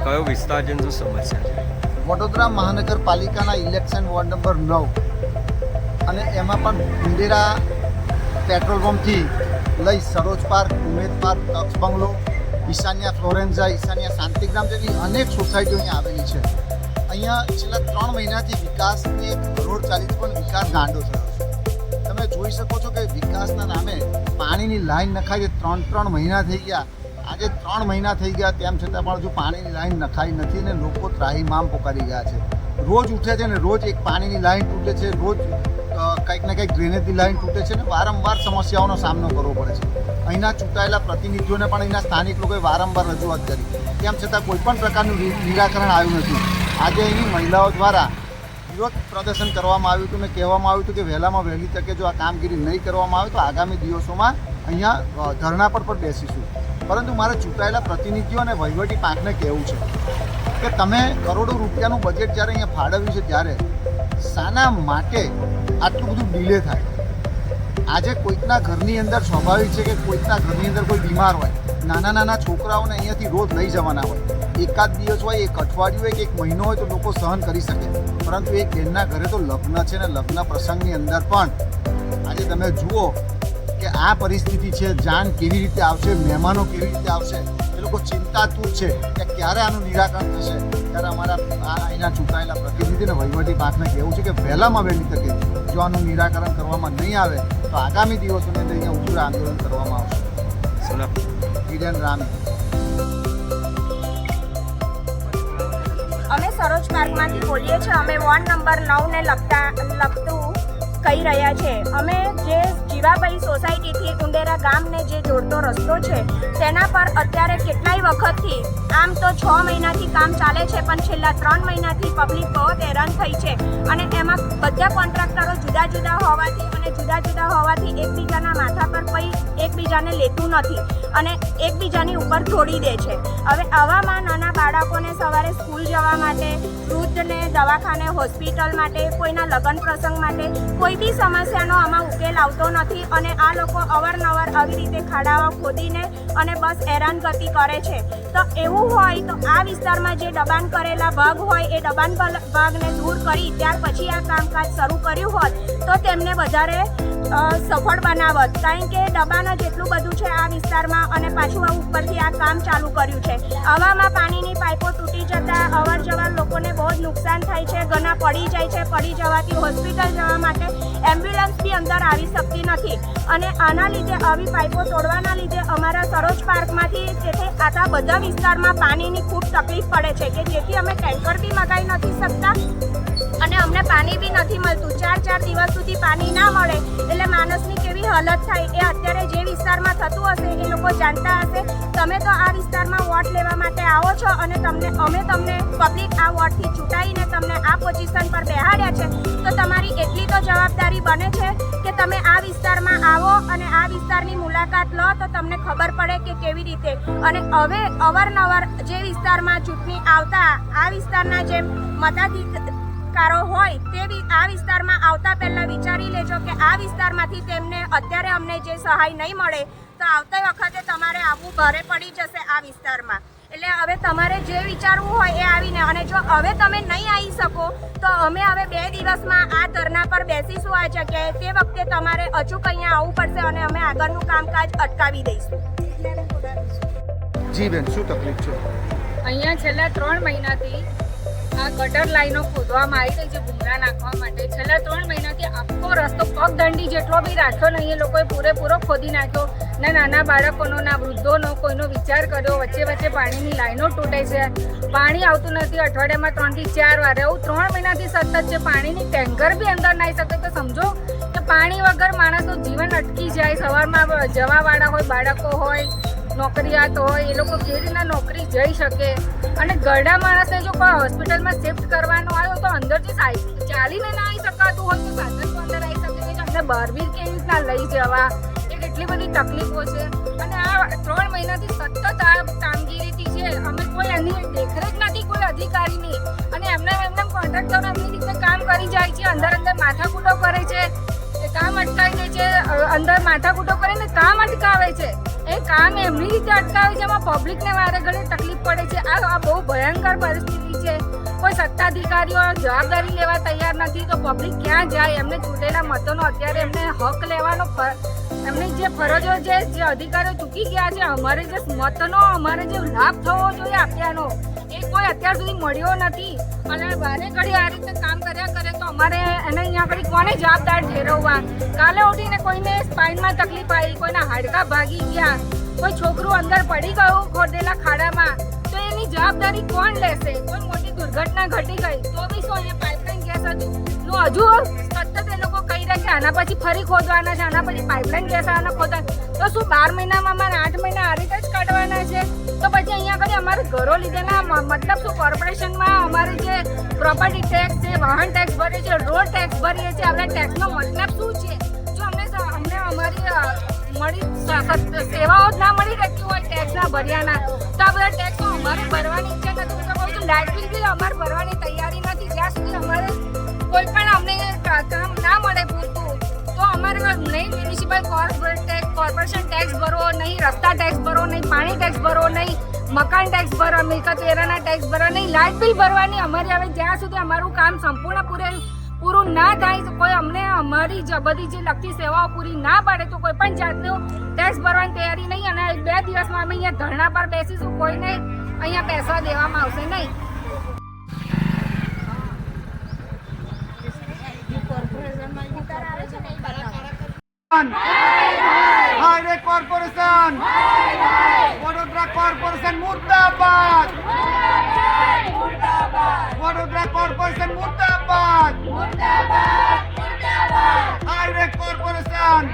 કયો વિસ્તાર છે, શું સમસ્યા છે? વડોદરા મહાનગરપાલિકાના ઇલેક્શન વોર્ડ નંબર 9 અને એમાં પણ ઇન્દિરા પેટ્રોલ પંપથી લઈ સરોજ પાર્ક, ઉમેદ પાર્ક, તક્ષ બંગલો, ઈશાન્યા ફ્લોરેન્ઝા, ઈશાન્યા શાંતિગ્રામ જેવી અનેક સોસાયટીઓ અહીંયા આવેલી છે. અહીંયા છેલ્લા 3 મહિનાથી વિકાસની એક રોડ ચાલી છે, પણ વિકાસ ગાંડો થયો છે. તમે જોઈ શકો છો કે વિકાસના નામે પાણીની લાઈન નખાઈ છે. 3 મહિના થઈ ગયા. આજે 3 મહિના થઈ ગયા તેમ છતાં પણ હજુ પાણીની લાઈન નખાઈ નથી ને લોકો ત્રાહિમામ પોકારી ગયા છે. રોજ ઉઠે છે ને રોજ એક પાણીની લાઈન તૂટે છે, રોજ કંઈક ને કંઈક ડ્રેનેજની લાઈન તૂટે છે ને વારંવાર સમસ્યાઓનો સામનો કરવો પડે છે. અહીંના ચૂંટાયેલા પ્રતિનિધિઓને પણ અહીંના સ્થાનિક લોકોએ વારંવાર રજૂઆત કરી, તેમ છતાં કોઈ પણ પ્રકારનું નિરાકરણ આવ્યું નથી. આજે અહીંની મહિલાઓ દ્વારા વિરોધ પ્રદર્શન કરવામાં આવ્યું હતું ને કહેવામાં આવ્યું હતું કે વહેલામાં વહેલી તકે જો આ કામગીરી નહીં કરવામાં આવે તો આગામી દિવસોમાં અહીંયા ધરણા પર પણ બેસીશું. પરંતુ મારા ચૂંટાયેલા પ્રતિનિધિઓ અને વહીવટી પાંખને કહેવું છે કે તમે કરોડો રૂપિયાનું બજેટ જ્યારે અહીંયા ફાળવ્યું છે ત્યારે શાના માટે આટલું બધું ડીલે થાય? આજે કોઈકના ઘરની અંદર સ્વાભાવિક છે કે કોઈકના ઘરની અંદર કોઈ બીમાર હોય, નાના છોકરાઓને અહીંયાથી રોજ લઈ જવાના હોય. એકાદ દિવસ હોય, એક અઠવાડિયું હોય કે એક મહિનો હોય તો લોકો સહન કરી શકે, પરંતુ એક બહેનના ઘરે તો લગ્ન છે ને લગ્ન પ્રસંગની અંદર પણ આજે તમે જુઓ કે આ પરિસ્થિતિ છે. જાન કેવી રીતે આવશે, મહેમાનો કેવી રીતે આવશે, એ લોકો ચિંતાતુર છે કે ક્યારે આનું નિરાકરણ થશે. ત્યારે અમારા અહીંના ચૂંટાયેલા પ્રતિનિધિને વહીવટી પાંખને કહેવું છે કે વહેલામાં વહેલી તકે જો આનું નિરાકરણ કરવામાં નહીં આવે તો આગામી દિવસોની અંદર અહીંયા ઉગ્ર આંદોલન કરવામાં આવશે. હિરેન રામી. અમે સરોજ પાર્કમાંથી બોલીએ છીએ. અમે વોર્ડ નંબર 9 ને લગતું કહી રહ્યા છે. અમે જે જીવાભાઈ સોસાયટીથી ઉંડેરા ગામને જે જોડતો રસ્તો છે તેના પર અત્યારે કેટલાય વખતથી આમ તો 6 મહિનાથી કામ ચાલે છે, પણ છેલ્લા 3 મહિનાથી પબ્લિક બહુ હેરાન થઈ છે. અને એમાં બધા કોન્ટ્રાક્ટરો જુદા હોવાથી એકબીજાના માથા પર કોઈ એકબીજાને લેતું નથી અને એકબીજાની ઉપર છોડી દે છે. હવે આવામાં નાના બાળકોને સવારે સ્કૂલ જવા માટે, વૃદ્ધને દવાખાને, હોસ્પિટલ માટે, કોઈના લગ્ન પ્રસંગ માટે કોઈ બી સમસ્યાનો આમાં ઉકેલ આવતો નથી અને આ લોકો અવારનવાર આવી રીતે ખાડાઓ ખોદીને અને બસ હેરાનગતિ કરે છે. તો એવું હોય તો આ વિસ્તારમાં જે દબાણ કરેલા ભાગ હોય એ દબાણ ભાગને દૂર કરી ત્યાર પછી આ કામકાજ શરૂ કર્યું હોત તો તેમને વધારે સફળ બનાવત. કારણ કે દબાણ જ એટલું બધું છે આ વિસ્તારમાં અને પાછું આ ઉપરથી આ કામ ચાલુ કર્યું છે. હવામાં પાણીની પાઇપો તૂટી જતા અવર જવર લોકોને બહુ જ નુકસાન થાય છે. ઘણા પડી જાય છે. પડી જવાથી હોસ્પિટલ જવા માટે એમ્બ્યુલન્સ બી અંદર આવી શકતી નથી અને આના લીધે આવી પાઇપો તોડવાના લીધે અમારા સરોજ પાર્કમાંથી તેથી આટલા બધા વિસ્તારમાં પાણીની ખૂબ તકલીફ પડે છે કે જેથી અમે ટેન્કર બી મગાવી નથી શકતા અને અમને પાણી બી નથી મળતું. 4 દિવસ સુધી પાણી ના મળે એટલે માણસની કેવી હાલત થાય એ અત્યારે જે વિસ્તારમાં થતું હશે એ લોકો જાણતા હશે. તમે તો આ વિસ્તારમાં વોટ લેવા માટે આવો છો અને અમે તમને પબ્લિક આ વોટથી ચૂંટાઈને તમને આ પોઝિશન પર બેહાડ્યા છે તો તમારી એટલી તો જવાબદારી બને છે કે તમે આ વિસ્તારમાં આવો અને આ વિસ્તારની મુલાકાત લો તો તમને ખબર પડે કે કેવી રીતે. અને હવે અવારનવાર જે વિસ્તારમાં ચૂંટણી આવતા આ વિસ્તારના જે મતાધિકારો હોય તે આ વિસ્તારમાં આવતા પહેલાં વિચારી લેજો કે આ વિસ્તારમાંથી તેમને અત્યારે અમને જે સહાય નહીં મળે તો આવતા વખતે તમારે આવવું ભારે પડી જશે આ વિસ્તારમાં. એટલે હવે તમારે જે વિચારવું હોય એ આવીને, અને જો હવે તમે નહીં આવી શકો તો અમે હવે 2 દિવસમાં આ ધરના પર બેસીશું આ જગ્યાએ. તે વખતે તમારે અચૂક અહીંયા આવવું પડશે અને અમે આગળનું કામકાજ અટકાવી દઈશું. જી બેન, શું તકલીફ છે? અહીંયા છેલ્લા 3 મહિનાથી આ ગટર લાઈનો ખોદવામાં આવી રહી છે ભૂંગળા નાખવા માટે. છેલ્લા 3 મહિનાથી આખો રસ્તો પગદંડી જેટલો બી રાખ્યો નહીં, એ લોકોએ પૂરેપૂરો ખોદી નાખ્યો. ના નાના બાળકોનો, ના વૃદ્ધોનો કોઈનો વિચાર કર્યો. વચ્ચે પાણીની લાઈનો તૂટે છે, પાણી આવતું નથી. અઠવાડિયામાં 3 થી 4 વાર એવું 3 મહિનાથી સતત છે. પાણીની ટેન્કર બી અંદર ના આવી શકે તો સમજો કે પાણી વગર માણસનું જીવન અટકી જાય. સવારમાં જવાવાળા હોય, બાળકો હોય, નોકરિયાત હોય, એ લોકો કેવી રીતના નોકરી જઈ શકે. અને ગરડા માણસને જો કોઈ હોસ્પિટલમાં શિફ્ટ કરવાનો આવ્યો તો અંદરથી ચાલીને ના આવી શકાતું હોય તો સાધન તો અંદર આવી શકે છે. અમને બહાર બી કેવી રીતના લઈ જવા, એ કેટલી બધી તકલીફો છે. અને આ 3 મહિનાથી સતત આ કામગીરીથી છે. અમે કોઈ એની દેખરેખ નથી કોઈ અધિકારીની અને એમને કોન્ટ્રાક્ટર એમની રીતે કામ કરી જાય છે. અંદર માથાકૂટો કરે છે, કામ અટકાવી દે છે, અંદર માથાકૂટો કરીને કામ અટકાવે છે. એ કામ એમની રીતે અટકાવે છે, એમાં પબ્લિકને વારે ઘડી તકલીફ પડે છે. આ બહુ ભયંકર પરિસ્થિતિ છે. કોઈ સત્તાધિકારીઓ જવાબદારી લેવા તૈયાર નથી તો પબ્લિક ક્યાં જાય? એમને ચૂંટેલા મતોનો અત્યારે એમને હક લેવાનો એમની જે ફરજો છે, જે અધિકારીઓ ચૂકી ગયા છે, અમારે જે મતનો અમારે જે લાભ થવો જોઈએ આપ્યાનો એ કોઈ અત્યાર સુધી મળ્યો નથી. અને વારે ઘડી આ રીતે કામ કર્યા કરે તો અમારે એને અહીંયા આગળ કોને જવાબદાર ઠેરવવા? કાલે ઉઠીને કોઈને સ્પાઇનમાં તકલીફ આવી, કોઈના હાડકા ભાગી ગયા, કોઈ છોકરું અંદર પડી ગયું ખોદેલા ખાડામાં, તો એની જવાબદારી કોણ લેશે? કોઈ મોટી દુર્ઘટના ઘટી ગઈ તો બી શું અહીંયા પાઇપલાઇન ગેસ હતું હજુ સતત એ લોકો કહી રહ્યા કે આના પછી ફરી ખોદવાના છે, આના પછી પાઇપલાઇન ગેસ આના ખોદવા, તો શું 12 મહિનામાં અમારે 8 મહિના આ રીતે જ કાઢવાના છે? તો પછી અહીંયા આગળ અમારે ઘરો લીધેલા મતલબ શું કોર્પોરેશનમાં અમારે જે પ્રોપર્ટી ટેક્સ છે, વાહન ટેક્સ ભરીએ છીએ, રોડ ટેક્સ ભરીએ છીએ, આપણા ટેક્સનો મતલબ શું છે? જો અમને અમારી સેવાઓ જ ના મળી રહેતી હોય ટેક્સના ભર્યાના, તો આ બધા ટેક્સો અમારે ભરવાની ઈચ્છા નથી. હું તો કહું છું લાઇટ બિલ બી અમારે ભરવાની તૈયારી નથી જ્યાં સુધી અમારે કોઈ પણ અમને કામ ના મળે પૂરતું. તો અમારે નહીં મ્યુનિસિપલ કોર્પોરેશન ટેક્સ ભરો, નહીં રસ્તા ટેક્સ ભરો, નહીં પાણી ટેક્સ ભરો, નહીં મકાન ટેક્સ ભરો, મિલકત વેરાના ટેક્સ ભરો, નહીં લાઇટ બિલ ભરવાની અમારી હવે જ્યાં સુધી અમારું કામ સંપૂર્ણ પૂરું ના થાય, કોઈ અમને અમારી બધી જે લગતી સેવાઓ પૂરી ના પાડે તો કોઈ પણ જાતનું ટેક્સ ભરવાની તૈયારી નહીં. અને 2 દિવસમાં અમે અહીંયા ધરણા પર બેસીશું, કોઈને અહીંયા પૈસા દેવામાં આવશે નહીં. હાઈવે કોર્પોરેશન, વડોદરા કોર્પોરેશન મુર્દાબાદ, વડોદરા કોર્પોરેશન મુર્દાબાદ, હાઈવે કોર્પોરેશન